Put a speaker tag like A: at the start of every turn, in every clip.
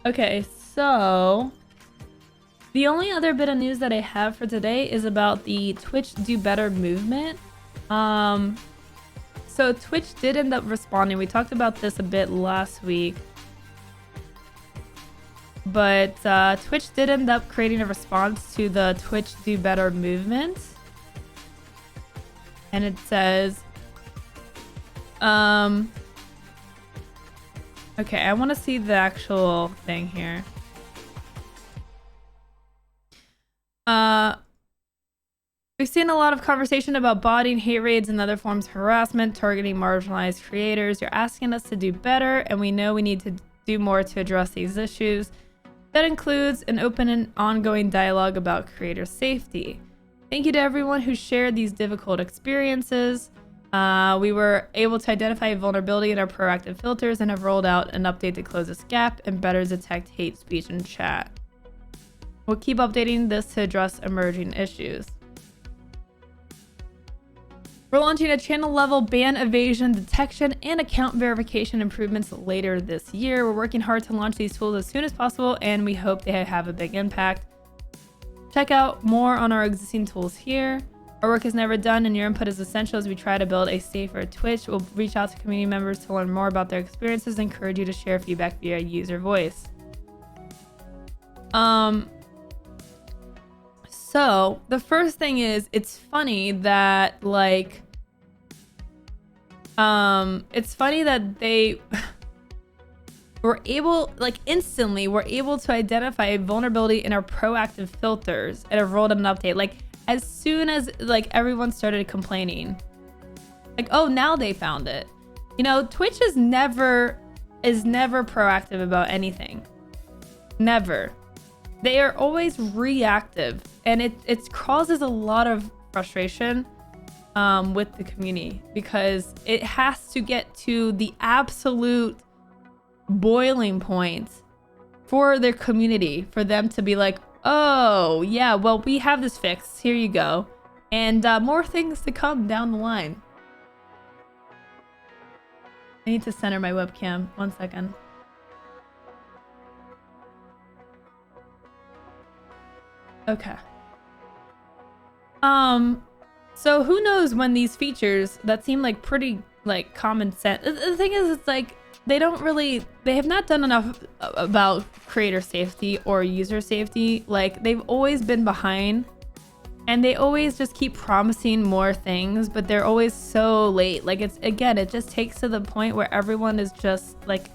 A: Okay, so the only other bit of news that I have for today is about the Twitch Do Better movement. So Twitch did end up responding. We talked about this a bit last week. But Twitch did end up creating a response to the Twitch Do Better movement. And it says, okay, I want to see the actual thing here. We've seen a lot of conversation about botting, hate raids, and other forms of harassment targeting marginalized creators. You're asking us to do better, and we know we need to do more to address these issues. That includes an open and ongoing dialogue about creator safety. Thank you to everyone who shared these difficult experiences. We were able to identify a vulnerability in our proactive filters and have rolled out an update to close this gap and better detect hate speech in chat. We'll keep updating this to address emerging issues. We're launching a channel-level ban evasion detection and account verification improvements later this year. We're working hard to launch these tools as soon as possible, and we hope they have a big impact. Check out more on our existing tools here. Our work is never done, and your input is essential as we try to build a safer Twitch. We'll reach out to community members to learn more about their experiences and encourage you to share feedback via user voice. So the first thing is, it's funny that like, they were able, like instantly, were able to identify a vulnerability in our proactive filters and have rolled an update. Like as soon as like everyone started complaining, like, oh, now they found it. You know, Twitch is never proactive about anything. Never. They are always reactive, and it causes a lot of frustration with the community because it has to get to the absolute boiling point for their community for them to be like, oh yeah, well, we have this fixed, here you go, and more things to come down the line. I need to center my webcam. 1 second. Okay. So who knows when these features that seem like pretty like common sense. The thing is, it's like they have not done enough about creator safety or user safety. Like they've always been behind, and they always just keep promising more things, but they're always so late. Like it just takes to the point where everyone is just like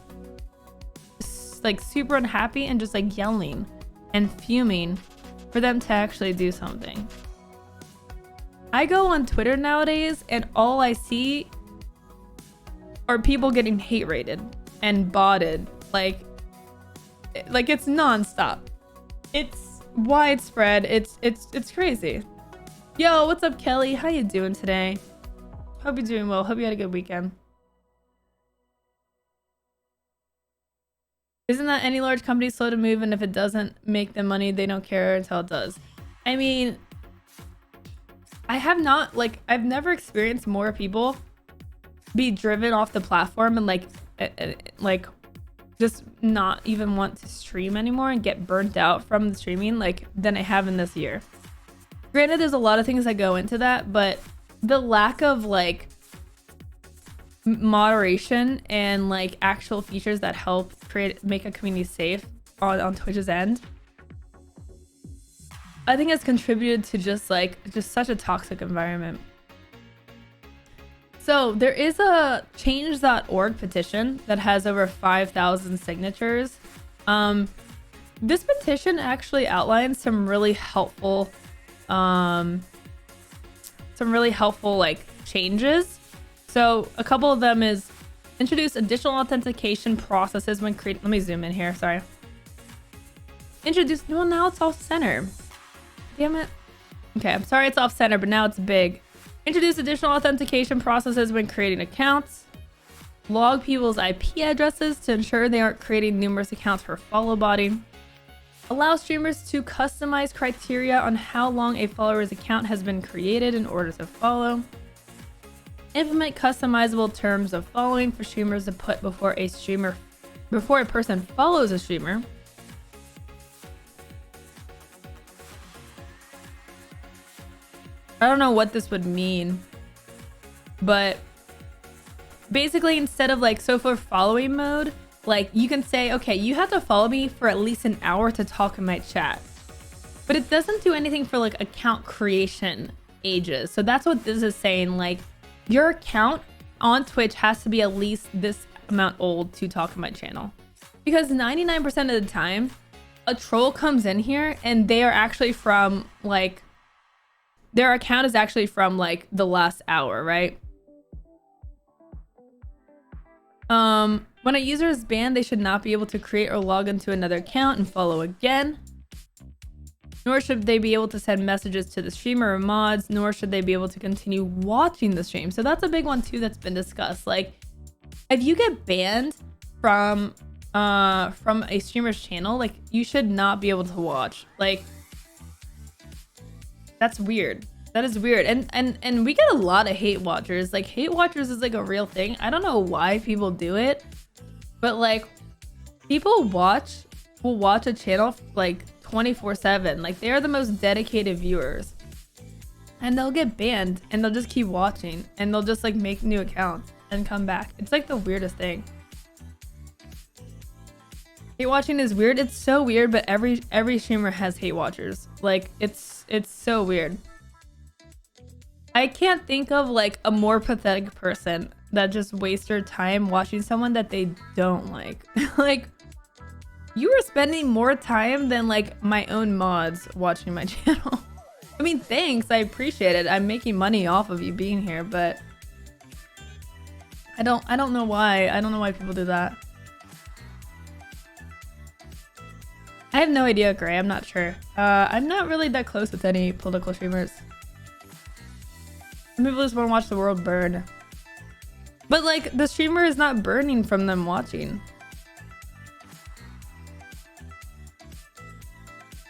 A: super unhappy and just like yelling and fuming for them to actually do something. I go on Twitter nowadays and all I see are people getting hate rated and botted. Like it's nonstop. It's widespread. It's crazy. Yo, what's up, Kelly? How you doing today? Hope you're doing well. Hope you had a good weekend. Isn't that any large company slow to move, and if it doesn't make them money, they don't care until it does? I mean, I've never experienced more people be driven off the platform and like just not even want to stream anymore and get burnt out from the streaming like than I have in this year. Granted, there's a lot of things that go into that, but the lack of like moderation and like actual features that help make a community safe on Twitch's end, I think has contributed to just such a toxic environment. So there is a change.org petition that has over 5,000 signatures. This petition actually outlines some really helpful like changes. So a couple of them is introduce additional authentication processes when creating. Let me zoom in here. Sorry. Introduce. Well, now it's off center. Damn it. Okay, I'm sorry it's off center, but now it's big. Introduce additional authentication processes when creating accounts. Log people's IP addresses to ensure they aren't creating numerous accounts for follow botting. Allow streamers to customize criteria on how long a follower's account has been created in order to follow. Implement customizable terms of following for streamers to put before a person follows a streamer. I don't know what this would mean, but basically instead of like, so for following mode, like you can say, okay, you have to follow me for at least an hour to talk in my chat, but it doesn't do anything for like account creation ages. So that's what this is saying. Like your account on Twitch has to be at least this amount old to talk in my channel, because 99% of the time a troll comes in here and they are actually from like, their account is actually from like the last hour, right? When a user is banned, they should not be able to create or log into another account and follow again. Nor should they be able to send messages to the streamer or mods, nor should they be able to continue watching the stream. So that's a big one too that's been discussed. Like if you get banned from a streamer's channel, like you should not be able to watch. Like that's weird. That is weird. And we get a lot of hate watchers. Like hate watchers is like a real thing. I don't know why people do it, but like people will watch a channel like 24/7. Like they are the most dedicated viewers, and they'll get banned and they'll just keep watching and they'll just like make new accounts and come back. It's like the weirdest thing. Hate watching is weird. It's so weird, but every streamer has hate watchers. Like it's so weird. I can't think of like a more pathetic person that just wastes their time watching someone that they don't like. Like you are spending more time than like my own mods watching my channel. I mean, thanks, I appreciate it. I'm making money off of you being here, but I don't know why. I don't know why people do that. I have no idea, Gray. I'm not sure. I'm not really that close with any political streamers. Some people just want to watch the world burn. But like the streamer is not burning from them watching.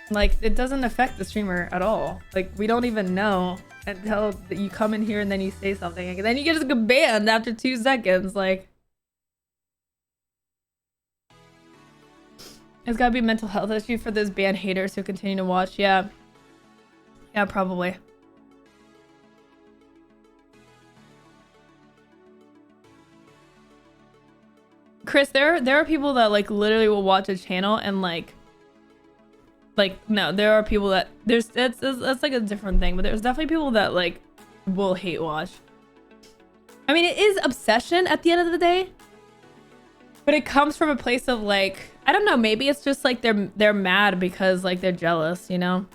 A: Like it doesn't affect the streamer at all. Like we don't even know until you come in here and then you say something and then you get just banned after 2 seconds. Like it's gotta be a mental health issue for those ban haters who continue to watch. Yeah, probably. Chris, there are people that like literally will watch a channel and like no, there are people that that's like a different thing, but there's definitely people that like will hate watch. I mean, it is obsession at the end of the day, but it comes from a place of like, I don't know, maybe it's just like they're mad because like they're jealous, you know?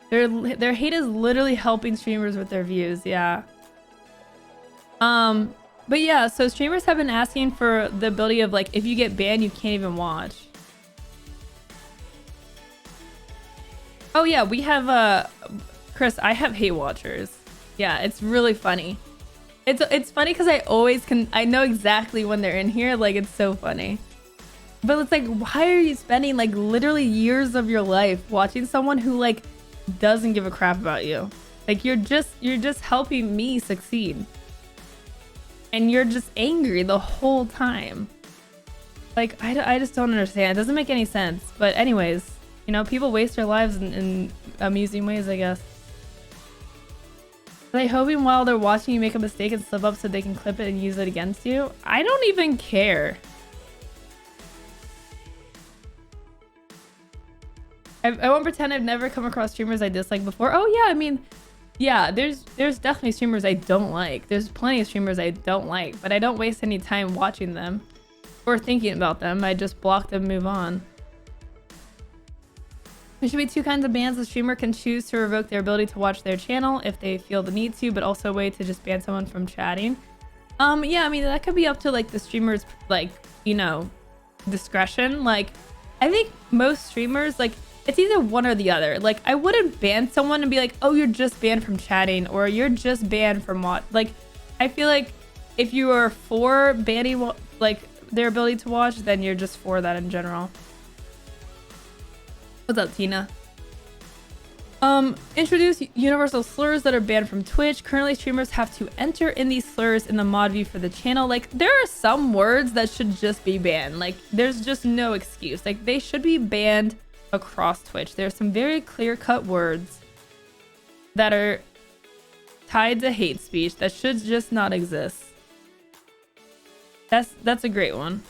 A: Their hate is literally helping streamers with their views. Yeah. But yeah, so streamers have been asking for the ability of like, if you get banned, you can't even watch. Oh yeah, we have Chris, I have hate watchers. Yeah, it's really funny. It's funny because I know exactly when they're in here. Like it's so funny. But it's like, why are you spending like literally years of your life watching someone who like doesn't give a crap about you? Like you're just helping me succeed. And you're just angry the whole time. Like, I just don't understand. It doesn't make any sense. But anyways, you know, people waste their lives in amusing ways, I guess. Are they hoping while they're watching you make a mistake and slip up so they can clip it and use it against you? I don't even care. I won't pretend I've never come across streamers I dislike before. Oh yeah, I mean, yeah, there's definitely streamers I don't like. There's plenty of streamers I don't like, but I don't waste any time watching them or thinking about them. I just block them and move on. There should be 2 kinds of bans. The streamer can choose to revoke their ability to watch their channel if they feel the need to, but also a way to just ban someone from chatting. Yeah, I mean, that could be up to like the streamer's like, you know, discretion. Like, I think most streamers, like, it's either one or the other. Like, I wouldn't ban someone and be like, oh, you're just banned from chatting or you're just banned from watch. Like, I feel like if you are for banning like their ability to watch, then you're just for that in general. What's up, Tina? Introduce universal slurs that are banned from Twitch. Currently, streamers have to enter in these slurs in the mod view for the channel. Like, there are some words that should just be banned. Like, there's just no excuse. Like, they should be banned across Twitch. There are some very clear-cut words that are tied to hate speech that should just not exist. That's a great one.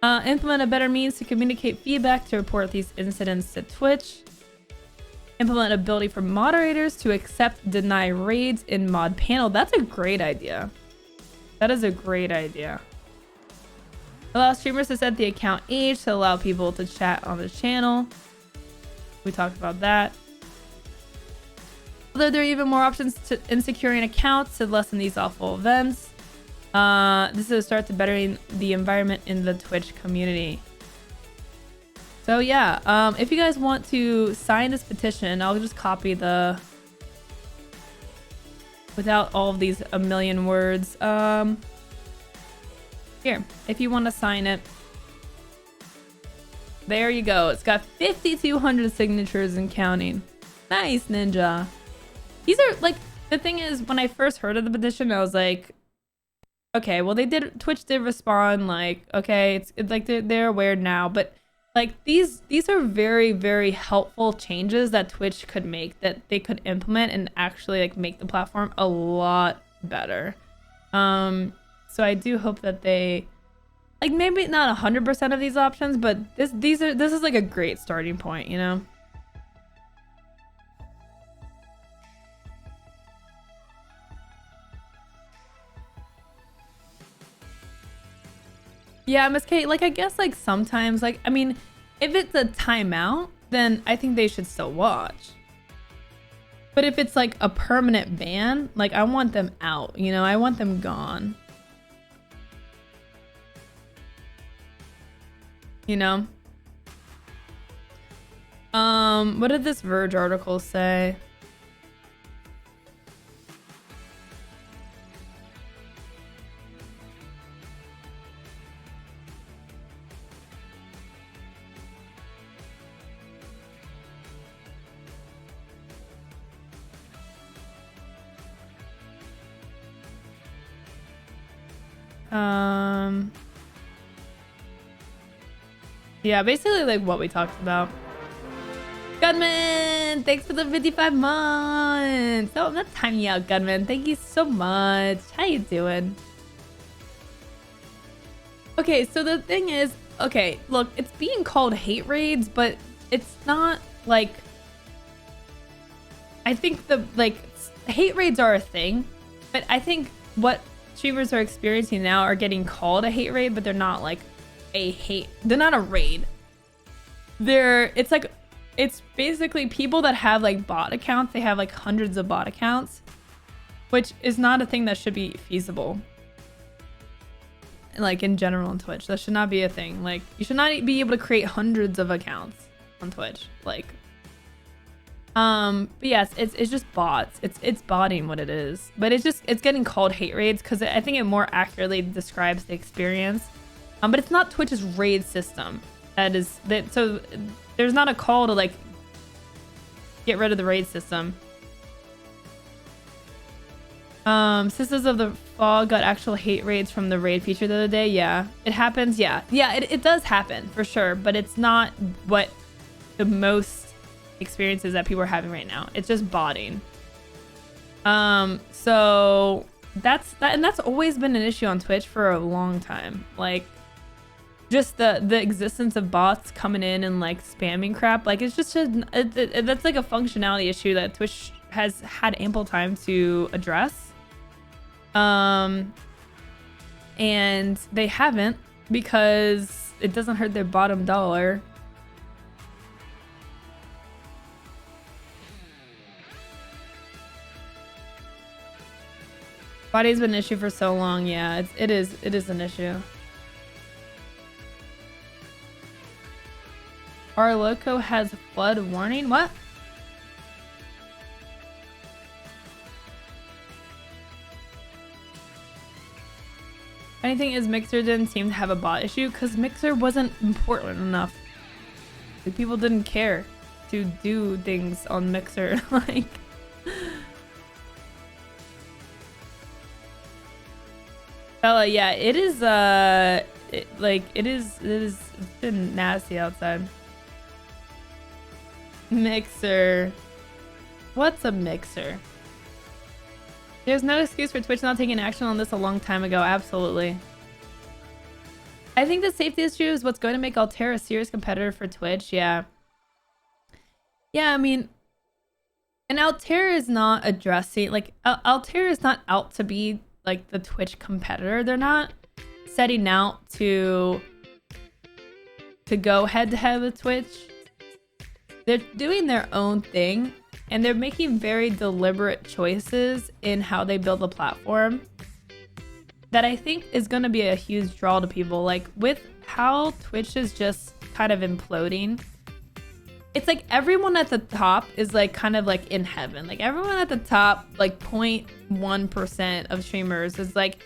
A: Implement a better means to communicate feedback to report these incidents to Twitch. Implement ability for moderators to accept, deny raids in mod panel. That's a great idea. That is a great idea. Allow streamers to set the account age to allow people to chat on the channel. We talked about that. Although there are even more options in securing accounts to lessen these awful events. This is a start to bettering the environment in the Twitch community. So yeah, if you guys want to sign this petition, I'll just copy the... without all of these a million words. Here, if you want to sign it. There you go. It's got 5,200 signatures and counting. Nice, Ninja. These are, like, the thing is, when I first heard of the petition, I was like, okay, well, Twitch did respond, like, okay, it's like they're aware now, but like these are very, very helpful changes that Twitch could make, that they could implement and actually like make the platform a lot better. So I do hope that they, like, maybe not 100% of these options, but this is like a great starting point, you know? Yeah, Miss Kate, like, I guess, like, sometimes, like, I mean, if it's a timeout, then I think they should still watch. But if it's, like, a permanent ban, like, I want them out, you know? I want them gone. You know? What did this Verge article say? Yeah, basically like what we talked about. Gunman, thanks for the 55 months. Oh, I'm not timing you out, Gunman. Thank you so much. How you doing? Okay, so the thing is, okay, look, it's being called hate raids, but it's not like, I think the, like, hate raids are a thing, but I think what streamers are experiencing now are getting called a hate raid, but they're not like they're not a raid. It's basically people that have like bot accounts. They have like hundreds of bot accounts, which is not a thing that should be feasible. Like in general on Twitch, that should not be a thing. Like, you should not be able to create hundreds of accounts on Twitch. Like, but yes, it's just bots. It's botting what it is, but it's getting called hate raids because I think it more accurately describes the experience. But it's not Twitch's raid system. So there's not a call to like get rid of the raid system. Sisters of the Fall got actual hate raids from the raid feature the other day. Yeah, it happens. Yeah, it does happen for sure, but it's not what the most experiences that people are having right now. It's just botting. So that's always been an issue on Twitch for a long time. Like, just the existence of bots coming in and like spamming crap, like it's just that's like a functionality issue that Twitch has had ample time to address, and they haven't, because it doesn't hurt their bottom dollar. Body's been an issue for so long. Yeah, it is an issue. Our Lowco has flood warning. What? Funny thing is, Mixer didn't seem to have a bot issue because Mixer wasn't important enough. Like, people didn't care to do things on Mixer. Like, Bella, yeah, it is it's been nasty outside. Mixer. What's a Mixer? There's no excuse for Twitch not taking action on this a long time ago. Absolutely. I think the safety issue is what's going to make Altair a serious competitor for Twitch. Yeah. Yeah, I mean, and Altair is not addressing, like, Altair is not out to be like the Twitch competitor. They're not setting out to go head to head with Twitch. They're doing their own thing, and they're making very deliberate choices in how they build the platform that I think is going to be a huge draw to people. Like, with how Twitch is just kind of imploding, it's like everyone at the top is like kind of like in heaven. Like, everyone at the top, like 0.1% of streamers is like,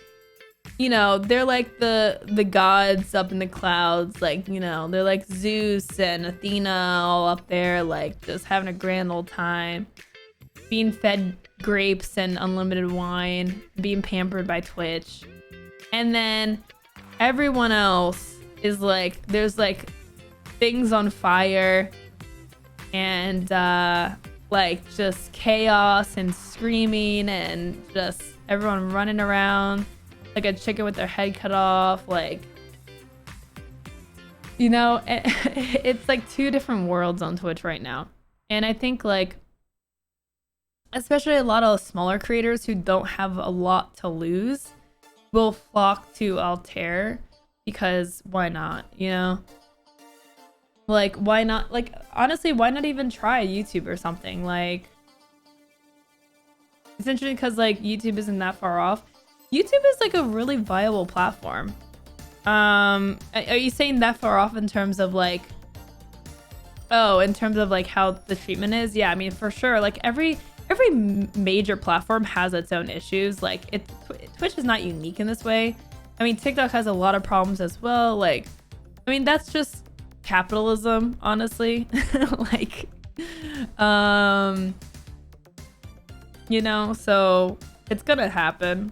A: you know, they're like the gods up in the clouds. Like, you know, they're like Zeus and Athena all up there, like just having a grand old time, being fed grapes and unlimited wine, being pampered by Twitch. And then everyone else is like, there's like things on fire and like just chaos and screaming and just everyone running around like a chicken with their head cut off. Like, you know, it's like two different worlds on Twitch right now. And I think, like, especially a lot of smaller creators who don't have a lot to lose will flock to Altair because why not, you know? Like, why not? Like, honestly, why not even try YouTube or something? Like, essentially because, like, YouTube isn't that far off. YouTube is like a really viable platform. Are you saying that far off in terms of like, oh, in terms of like how the treatment is? Yeah, I mean, for sure. Like, every major platform has its own issues. Like, Twitch is not unique in this way. I mean, TikTok has a lot of problems as well. Like, I mean, that's just capitalism, honestly. Like, you know, so it's gonna happen.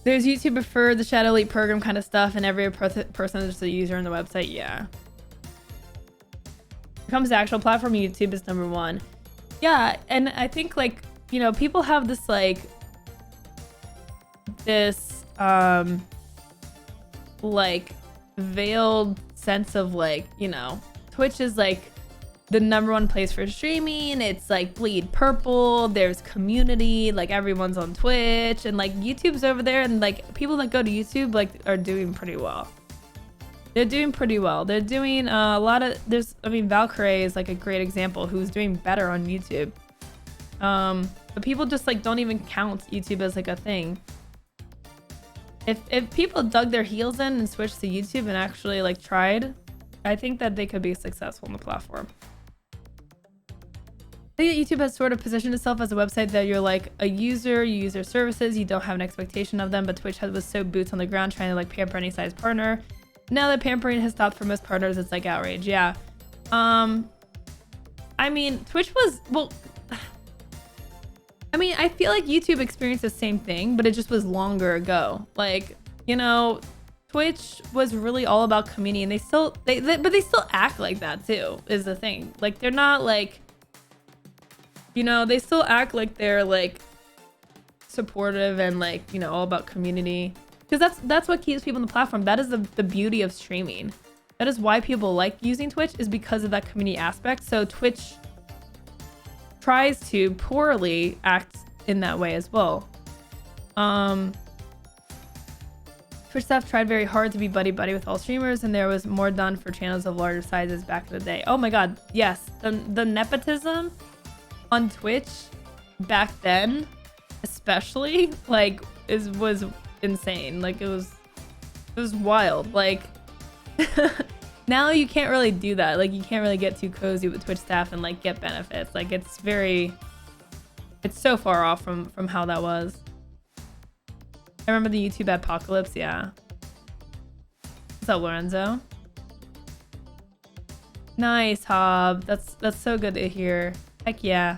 A: There's YouTube for the Shadow Elite program kind of stuff, and every person is just a user on the website. Yeah. When it comes to actual platform, YouTube is number one. Yeah, and I think, like, you know, people have this like veiled sense of like, you know, Twitch is like the number one place for streaming. It's like bleed purple, there's community, like everyone's on Twitch, and like YouTube's over there, and like people that go to YouTube like are doing pretty well. They're doing pretty well. They're doing a lot of, I mean, Valkyrie is like a great example who's doing better on YouTube. But people just like don't even count YouTube as like a thing. If people dug their heels in and switched to YouTube and actually like tried, I think that they could be successful on the platform. I think that YouTube has sort of positioned itself as a website that you're like a user, you use their services, you don't have an expectation of them, but Twitch was so boots on the ground trying to like pamper any size partner. Now that pampering has stopped for most partners, it's like outrage. Yeah. I mean, Twitch was, well, I mean, I feel like YouTube experienced the same thing, but it just was longer ago. Like, you know, Twitch was really all about community, and they still act like that too, is the thing. Like, they're not like, you know, they still act like they're like supportive and like, you know, all about community. Because that's what keeps people on the platform. That is the beauty of streaming. That is why people like using Twitch, is because of that community aspect. So Twitch tries to poorly act in that way as well. Twitch staff tried very hard to be buddy-buddy with all streamers, and there was more done for channels of larger sizes back in the day. Oh my god, yes. The nepotism on Twitch back then, especially, like, was insane. Like, it was wild. Like, now you can't really do that. Like, you can't really get too cozy with Twitch staff and like get benefits. Like, it's so far off from how that was. I remember the YouTube apocalypse. Yeah. What's up, Lorenzo? Nice, Hob. That's so good to hear. Heck yeah.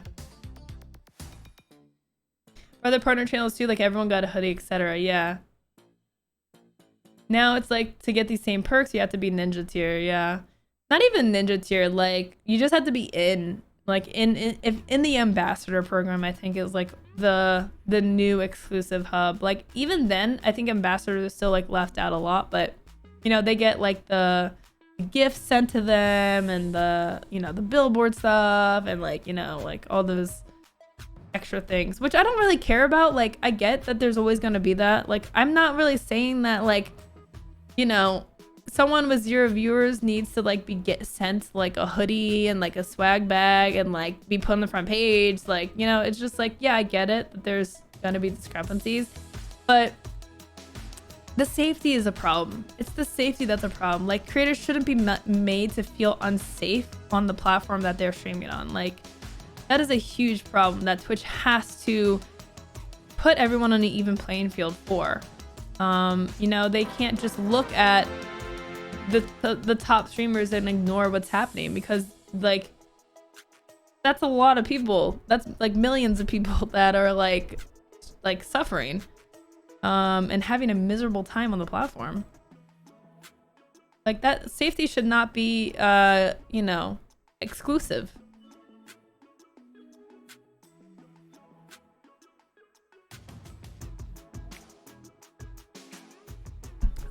A: For other partner channels too, like everyone got a hoodie, etc. Yeah. Now it's like to get these same perks, you have to be ninja tier. Yeah. Not even ninja tier. Like you just have to be in the ambassador program. I think is like the new exclusive hub. Like even then, I think ambassadors are still like left out a lot, but you know they get like the gifts sent to them and the the billboard stuff and like like all those extra things, which I don't really care about. Like I get that there's always going to be that. Like I'm not really saying that like someone with 0 viewers needs to like get sent like a hoodie and like a swag bag and like be put on the front page. Like it's just like, yeah, I get it that there's gonna be discrepancies, but the safety is a problem. It's the safety that's a problem. Like creators shouldn't be made to feel unsafe on the platform that they're streaming on. Like that is a huge problem that Twitch has to put everyone on an even playing field for. They can't just look at the top streamers and ignore what's happening, because like that's a lot of people. That's like millions of people that are like suffering and having a miserable time on the platform. Like that safety should not be exclusive.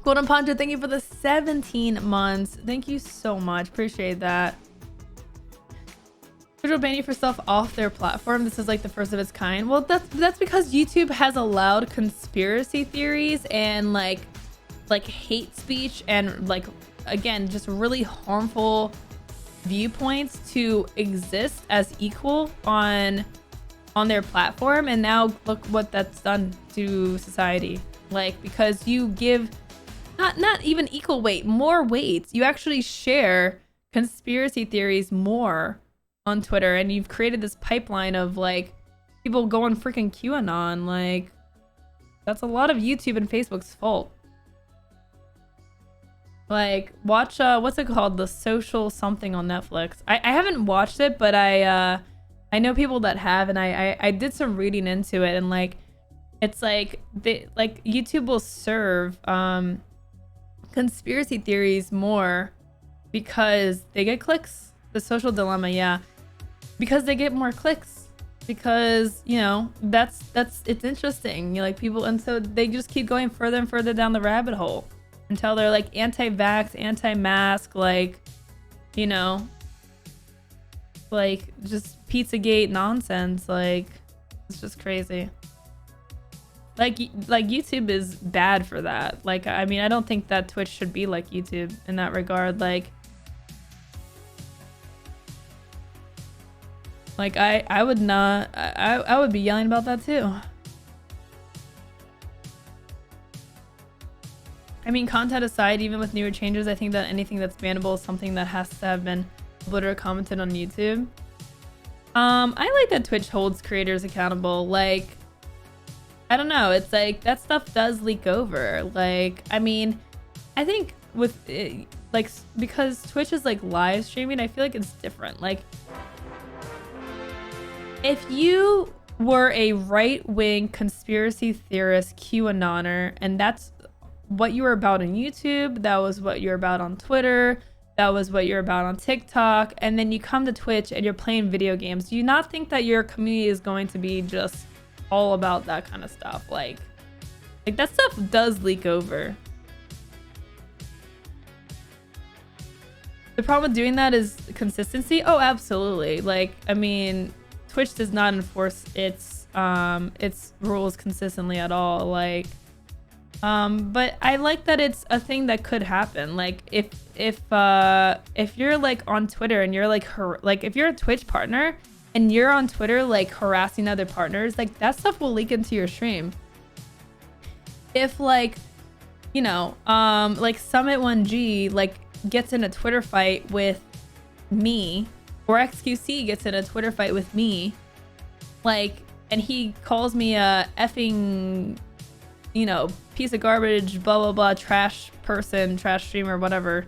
A: Golden Poncho, thank you for the 17 months. Thank you so much. Appreciate that. Twitch will ban you for stuff off their platform. This is like the first of its kind. Well, that's because YouTube has allowed conspiracy theories and like hate speech and like, again, just really harmful viewpoints to exist as equal on their platform. And now look what that's done to society. Like, because you give not even equal weight, more weight. You actually share conspiracy theories more on Twitter, and you've created this pipeline of like people going freaking QAnon. Like that's a lot of YouTube and Facebook's fault. Like watch what's it called, The Social something on Netflix. I haven't watched it, but I know people that have, and I did some reading into it, and like it's like YouTube will serve conspiracy theories more because they get clicks. The Social Dilemma, yeah, because they get more clicks, because that's it's interesting. Like people, and so they just keep going further and further down the rabbit hole until they're like anti-vax, anti-mask, like like just Pizzagate nonsense. Like it's just crazy. Like YouTube is bad for that. Like I mean, I don't think that Twitch should be like YouTube in that regard. Like I would not, I would be yelling about that too. I mean, content aside, even with newer changes, I think that anything that's bannable is something that has to have been uploaded or commented on YouTube. I like that Twitch holds creators accountable. Like I don't know, it's like that stuff does leak over. Like I mean, I think with it, like because Twitch is like live streaming, I feel like it's different. Like if you were a right-wing conspiracy theorist QAnoner, and that's what you were about on YouTube, that was what you're about on Twitter, that was what you're about on TikTok, and then you come to Twitch and you're playing video games, do you not think that your community is going to be just all about that kind of stuff? Like that stuff does leak over. The problem with doing that is consistency. Oh, absolutely. Like I mean, Twitch does not enforce its rules consistently at all. Like but I like that it's a thing that could happen. Like if you're like on Twitter and you're like if you're a Twitch partner and you're on Twitter like harassing other partners, like that stuff will leak into your stream. If like like Summit1G like gets in a Twitter fight with me, or XQC gets in a Twitter fight with me, like, and he calls me a effing piece of garbage, blah blah blah, trash person, trash streamer, whatever,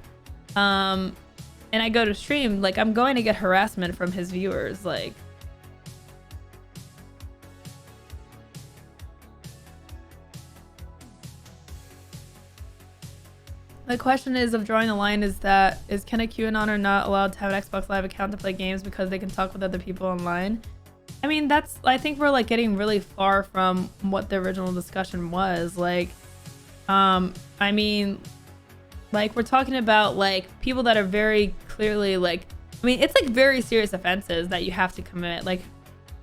A: and I go to stream, like, I'm going to get harassment from his viewers, like. The question is of drawing the line is can a QAnon not allowed to have an Xbox Live account to play games because they can talk with other people online? I mean, I think we're like getting really far from what the original discussion was. Like, I mean, like we're talking about like people that are very clearly like, I mean, it's like very serious offenses that you have to commit. Like,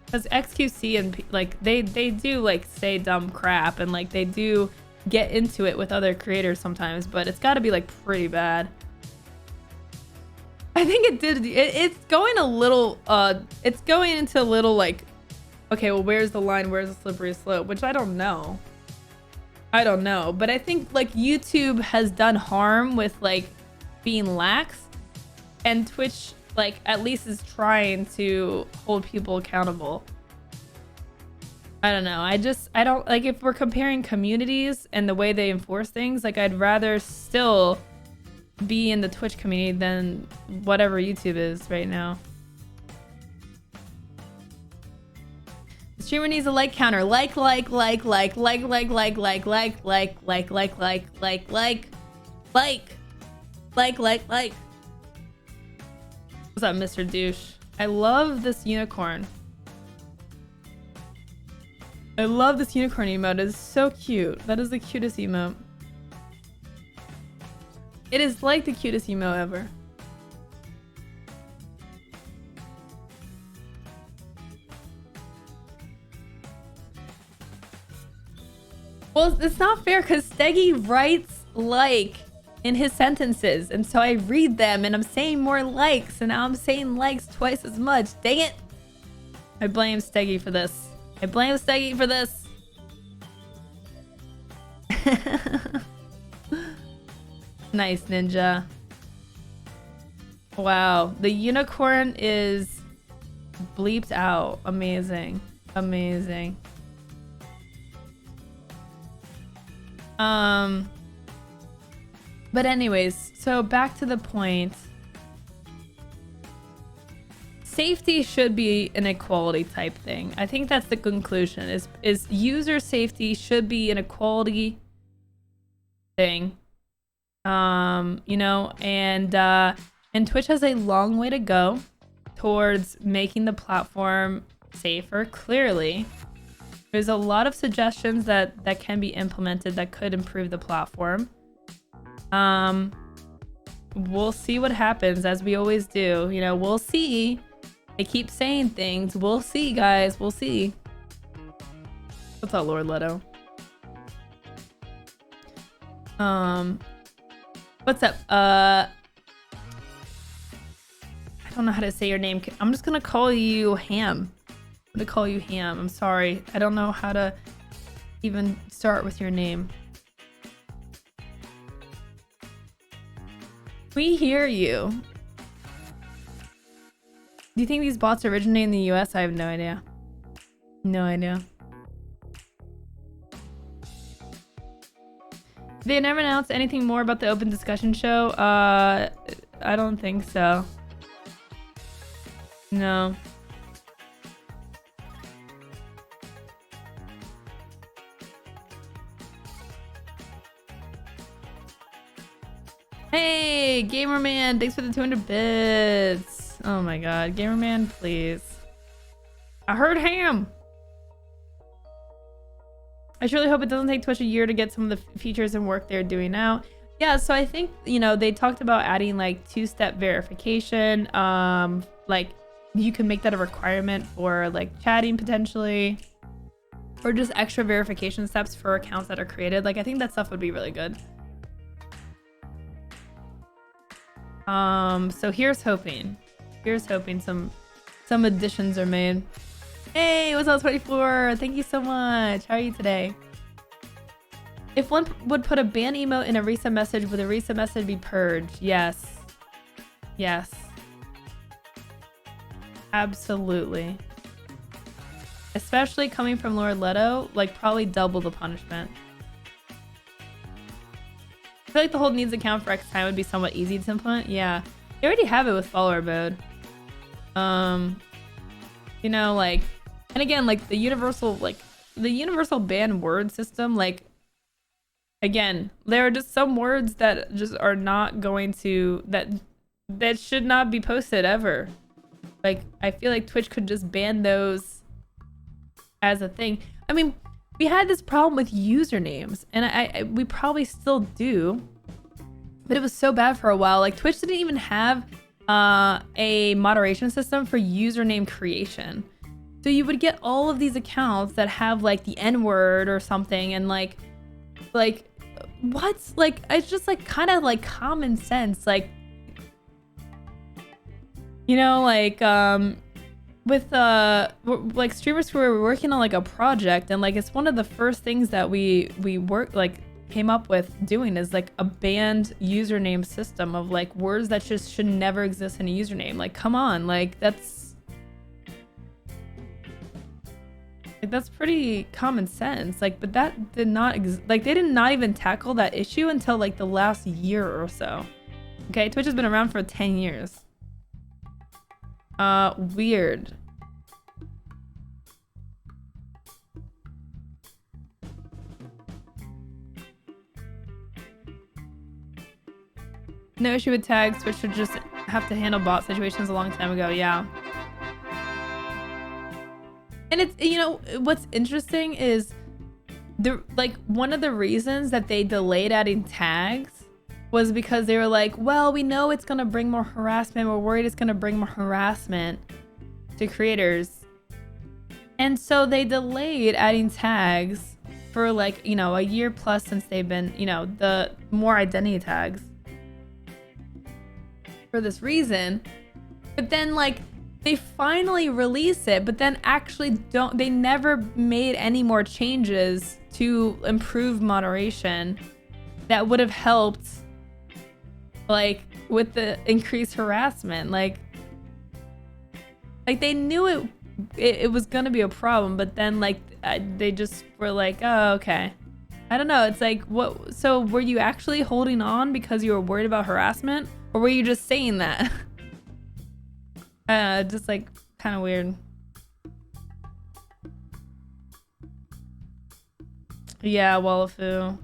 A: because XQC and like they do like say dumb crap and like they do get into it with other creators sometimes, but it's got to be like pretty bad. I think it did. It's going a little. It's going into a little like, okay, well, where's the line? Where's the slippery slope? Which I don't know. I don't know, but I think like YouTube has done harm with like being lax, and Twitch like at least is trying to hold people accountable. I don't know. I don't like if we're comparing communities and the way they enforce things, like I'd rather still be in the Twitch community than whatever YouTube is right now. The streamer needs a like counter. Like. What's up, Mr. Douche? I love this unicorn. I love this unicorn emote. It is so cute. That is the cutest emote. It is like the cutest emote ever. Well, it's not fair because Steggy writes like in his sentences, and so I read them and I'm saying more likes, and now I'm saying likes twice as much. Dang it! I blame Steggy for this. I blame Steggy for this. Nice, Ninja. Wow, the unicorn is bleeped out. Amazing. Amazing. But anyways, so back to the point. Safety should be an equality type thing. I think that's the conclusion. Is user safety should be an equality thing. You know, and Twitch has a long way to go towards making the platform safer. Clearly, there's a lot of suggestions that can be implemented that could improve the platform. We'll see what happens, as we always do. You know, we'll see. I keep saying things. We'll see, guys. We'll see. What's up, Lord Leto? What's up? I don't know how to say your name. I'm just gonna call you Ham. I'm gonna call you Ham. I'm sorry. I don't know how to even start with your name. We hear you. Do you think these bots originate in the US? I have no idea. No idea. They never announced anything more about the open discussion show? I don't think so. No. Hey, Gamerman, thanks for the 200 bits. Oh my god, Gamerman, please. I heard Ham. I surely hope it doesn't take Twitch a year to get some of the features and work they're doing now. Yeah, so I think, you know, they talked about adding like 2-step verification. Like you can make that a requirement for like chatting potentially, or just extra verification steps for accounts that are created. Like I think that stuff would be really good. So here's hoping some additions are made. Hey, what's up, 24? Thank you so much. How are you today? If one would put a ban emote in a reset message, would the reset message be purged? Yes. Yes. Absolutely. Especially coming from Lord Leto, like probably double the punishment. I feel like the hold needs account for X time would be somewhat easy to implement. Yeah. They already have it with follower mode. You know, like, and again, like the universal ban word system, like, again, there are just some words that just are not going to, that should not be posted ever. Like, I feel like Twitch could just ban those as a thing. I mean, we had this problem with usernames, and we probably still do, but it was so bad for a while. Like, Twitch didn't even have a moderation system for username creation. So you would get all of these accounts that have like the N-word or something, and like what's like, it's just like kind of like common sense, like, you know, like with like streamers who were working on like a project, and like it's one of the first things that we came up with doing is like a banned username system of like words that just should never exist in a username. Like, come on, like that's pretty common sense. Like, but that did not like, they did not even tackle that issue until like the last year or so. Okay, Twitch has been around for 10 years. Weird. No issue with tags. Twitch should just have to handle bot situations a long time ago. Yeah. And it's, you know, what's interesting is one of the reasons that they delayed adding tags was because they were like, well, we know it's going to bring more harassment. We're worried it's going to bring more harassment to creators. And so they delayed adding tags for like, you know, a year plus since they've been, you know, the more identity tags for this reason. But then like they finally release it, but then actually they never made any more changes to improve moderation that would have helped like with the increased harassment. Like they knew it was gonna be a problem, but then like they just were like, oh, okay. I don't know. It's like, what? So were you actually holding on because you were worried about harassment, or were you just saying that? Just like kind of weird. Yeah, Wallafu.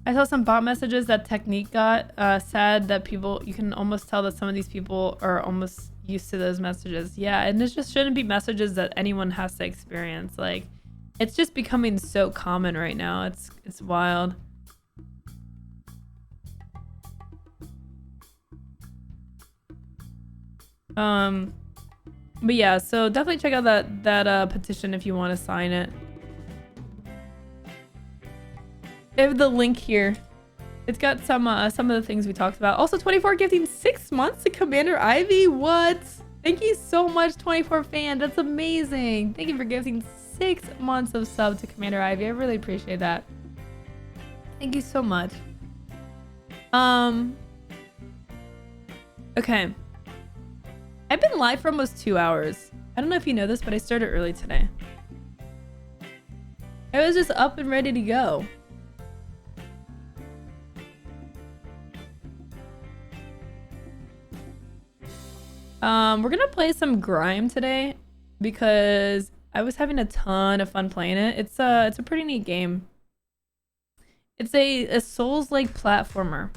A: I saw some bot messages that Technique got. Sad that you can almost tell that some of these people are almost used to those messages. Yeah, and it just shouldn't be messages that anyone has to experience. Like, it's just becoming so common right now. It's wild. But yeah, so definitely check out that petition if you want to sign it. I have the link here. It's got some of the things we talked about. Also, 24 gifting 6 months to Commander Ivy. What? Thank you so much, 24 fan. That's amazing. Thank you for gifting 6 months of sub to Commander Ivy. I really appreciate that. Thank you so much. Okay. I've been live for almost 2 hours. I don't know if you know this, but I started early today. I was just up and ready to go. We're gonna play some Grime today because I was having a ton of fun playing it. It's a pretty neat game. It's a Souls-like platformer.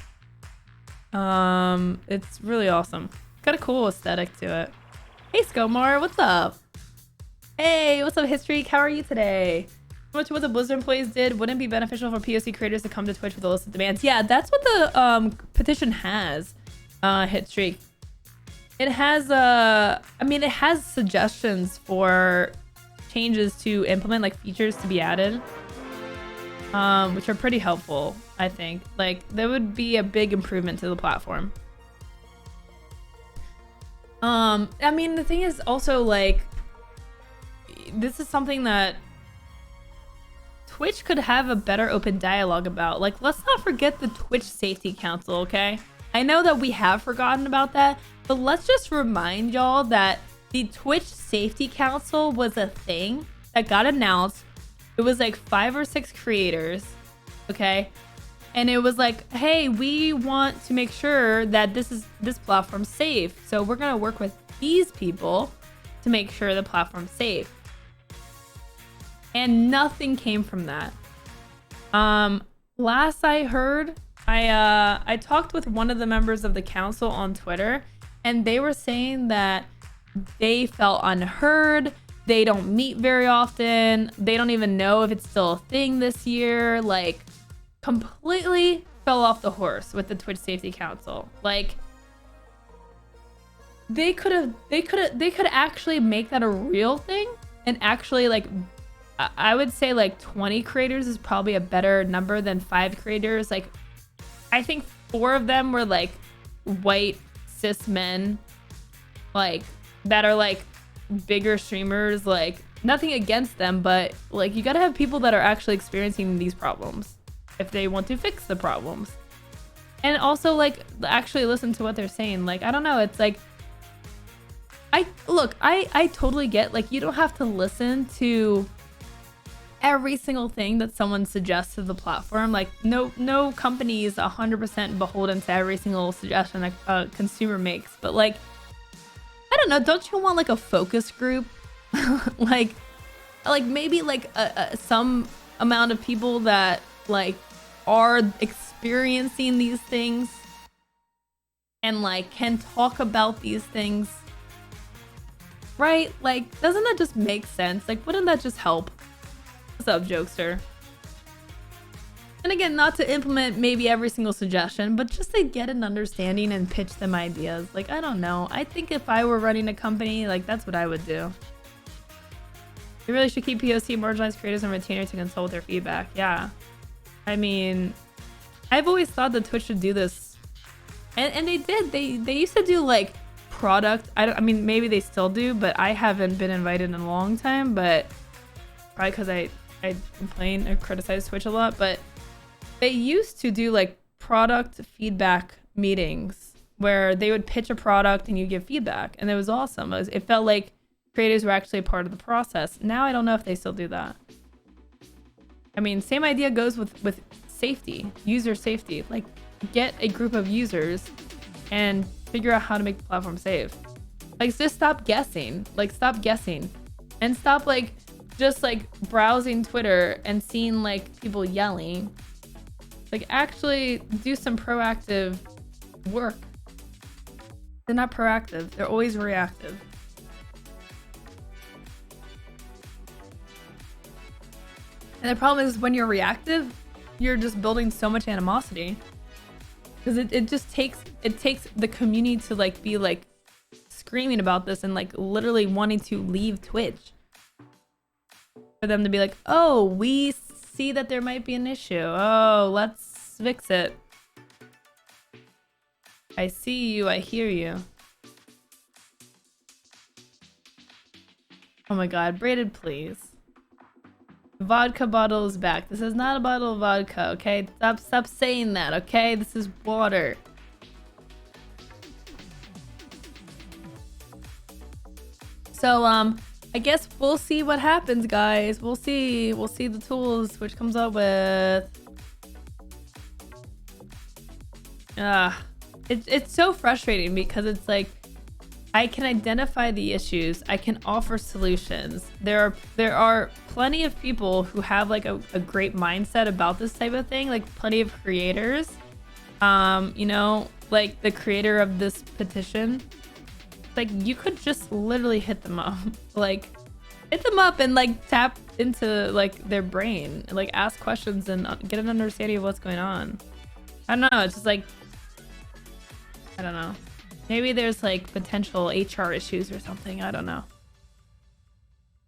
A: It's really awesome. Got a cool aesthetic to it. Hey Skomar, what's up? Hey, what's up History? How are you today? So much what the Blizzard employees did wouldn't be beneficial for POC creators to come to Twitch with a list of demands. Yeah, that's what the petition has. Hitstreak. It has I mean, it has suggestions for changes to implement, like features to be added, which are pretty helpful, I think. Like, there would be a big improvement to the platform. I mean, the thing is also, like, this is something that Twitch could have a better open dialogue about. Like, let's not forget the Twitch Safety Council, okay? I know that we have forgotten about that, but let's just remind y'all that the Twitch Safety Council was a thing that got announced. It was like 5 or 6 creators, okay? And it was like, hey, we want to make sure that this platform's safe. So we're going to work with these people to make sure the platform's safe. And nothing came from that. Last I heard, I talked with one of the members of the council on Twitter, and they were saying that they felt unheard. They don't meet very often. They don't even know if it's still a thing this year. Like, completely fell off the horse with the Twitch Safety Council. Like, they could actually make that a real thing and actually, like, I would say like 20 creators is probably a better number than 5 creators. Like, I think 4 of them were like white cis men, like, that are like bigger streamers. Like, nothing against them, but like, you gotta have people that are actually experiencing these problems if they want to fix the problems, and also like actually listen to what they're saying. Like, I don't know, it's like, I totally get, like, you don't have to listen to every single thing that someone suggests to the platform. Like, no company is 100% beholden to every single suggestion a consumer makes, but like, I don't know, don't you want like a focus group? like maybe like some amount of people that like are experiencing these things and like can talk about these things, right? Like, doesn't that just make sense? Like, wouldn't that just help? What's up, jokester? And again, not to implement maybe every single suggestion, but just to get an understanding and pitch them ideas. Like, I don't know, I think if I were running a company, like, that's what I would do. You really should keep POC, marginalized creators, and retainer to consult with their feedback. Yeah, I mean, I've always thought that Twitch should do this, and they did. They used to do like product. I mean, maybe they still do, but I haven't been invited in a long time. But probably because I complain or criticize Twitch a lot. But they used to do like product feedback meetings where they would pitch a product and you give feedback, and it was awesome. It felt like creators were actually a part of the process. Now I don't know if they still do that. I mean, same idea goes with safety, user safety. Like, get a group of users and figure out how to make the platform safe. Like, just stop guessing. Like, stop guessing. And stop, like, just, like, browsing Twitter and seeing, like, people yelling. Like, actually do some proactive work. They're not proactive. They're always reactive. And the problem is, when you're reactive, you're just building so much animosity. Because it just takes the community to like be like screaming about this and like literally wanting to leave Twitch. For them to be like, oh, we see that there might be an issue. Oh, let's fix it. I see you, I hear you. Oh my god, braided, please. Vodka bottle is back. This is not a bottle of vodka, okay? Stop saying that, okay? This is water. So, I guess we'll see what happens, guys. We'll see the tools which comes up with. It's so frustrating because it's like, I can identify the issues, I can offer solutions. There are plenty of people who have like a great mindset about this type of thing, like plenty of creators. You know, like the creator of this petition. Like, you could just literally hit them up. Like, hit them up and like tap into like their brain and like ask questions and get an understanding of what's going on. I don't know, it's just like, I don't know. Maybe there's like potential HR issues or something. I don't know.